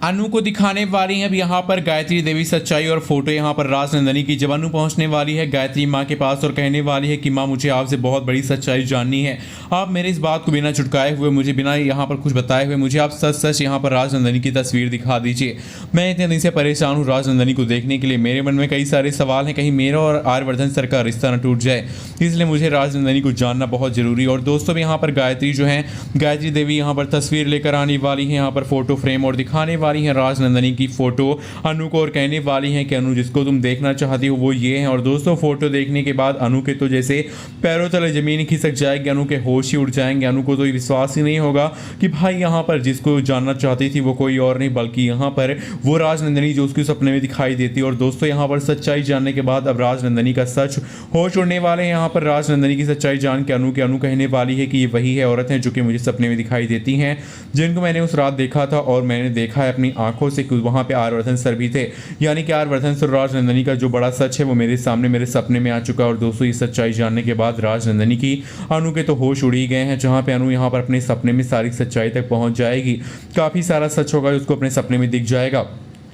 अनु को दिखाने वाली है अब यहाँ पर गायत्री देवी सच्चाई और फोटो यहाँ पर राजनंदनी की। जब अनु पहुँचने वाली है गायत्री माँ के पास और कहने वाली है कि माँ मुझे आपसे बहुत बड़ी सच्चाई जाननी है। आप मेरे इस बात को बिना चुटकाए हुए, मुझे बिना यहाँ पर कुछ बताए हुए मुझे आप सच सच यहाँ पर राजनंदनी की तस्वीर दिखा दीजिए। मैं इतने दिन से परेशान हूँ राजनंदनी को देखने के लिए। मेरे मन में कई सारे सवाल हैं, कहीं मेरा और आर्यवर्धन सर का रिश्ता न टूट जाए, इसलिए मुझे राजनंदनी को जानना बहुत जरूरी है। और दोस्तों यहाँ पर गायत्री जो है, गायत्री देवी यहाँ पर तस्वीर लेकर आने वाली है, यहाँ पर फोटो फ्रेम और दिखाने वाली है राजनंदनी की फोटो अनु को और कहने वाली है कि अनु जिसको तुम देखना चाहती हो वो ये है। और दोस्तों फोटो देखने के बाद अनु के तो जैसे पैरों तले जमीन खिसक जाएगी, अनु के होश ही उड़ जाएंगे। अनु को तो ये विश्वास ही नहीं होगा कि भाई यहाँ पर जिसको जानना चाहती थी वो कोई और नहीं बल्कि यहाँ पर वो राजनंदनी जो उसके सपने में दिखाई देती है। और दोस्तों यहाँ पर सच्चाई जानने के बाद अब राजनंदनी का सच होश उड़ने वाले हैं। यहाँ पर राजनंदनी की सच्चाई जान के अनु कहने वाली है कि ये वही है औरत है जो कि मुझे सपने में दिखाई देती हैं, जिनको मैंने उस रात देखा था और मैंने देखा है अपनी आंखों से कि वहाँ पे आर्यवर्धन सर भी थे। यानी कि आर्यवर्धन सर राजनंदनी का जो बड़ा सच है वो मेरे सामने मेरे सपने में आ चुका है। और दोस्तों ये सच्चाई जानने के बाद राजनंदनी की अनु के तो होश उड़ ही गए हैं, जहाँ पे अनु यहाँ पर अपने सपने में सारी सच्चाई तक पहुँच जाएगी। काफ़ी सारा सच होगा उसको अपने सपने में दिख जाएगा।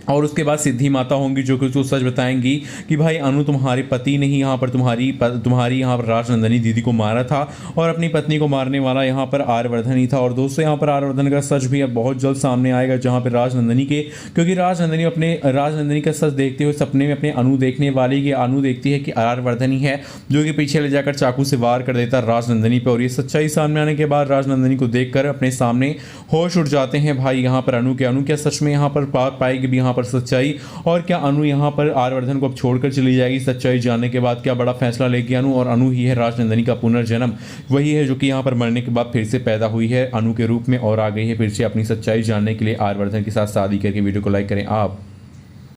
और उसके बाद सिद्धि माता होंगी जो कि उसको सच बताएंगी कि भाई अनु तुम्हारे पति ने ही यहाँ पर तुम्हारी यहाँ पर राजनंदनी दीदी को मारा था और अपनी पत्नी को मारने वाला यहाँ पर आर्यवर्धन ही था। और दोस्तों यहाँ पर आर्यवर्धन का सच भी अब बहुत जल्द सामने आएगा, जहाँ पर क्योंकि राजनंदनी का सच देखते हुए सपने में अपने अनु देखने वाली कि अनु देखती है कि आर्यवर्धन ही है जो कि पीछे ले जाकर चाकू से वार कर देता राजनंदनी पर। और ये सच्चाई सामने आने के बाद राजनंदनी को देखकर अपने सामने होश उड़ जाते हैं भाई यहाँ पर अनु क्या सच में यहाँ पर पाएगी भी यहाँ पर सच्चाई, और क्या अनु यहाँ पर आर्यवर्धन को अब छोड़कर चली जाएगी। सच्चाई जानने के बाद क्या बड़ा फैसला लेगी अनु, और अनु ही है राजनंदनी का पुनर्जन्म, वही है जो कि यहाँ पर मरने के बाद फिर से पैदा हुई है अनु के रूप में और आ गई है फिर से अपनी सच्चाई जानने के लिए आर्यवर्धन के साथ शादी करके। वीडियो को लाइक करें आप।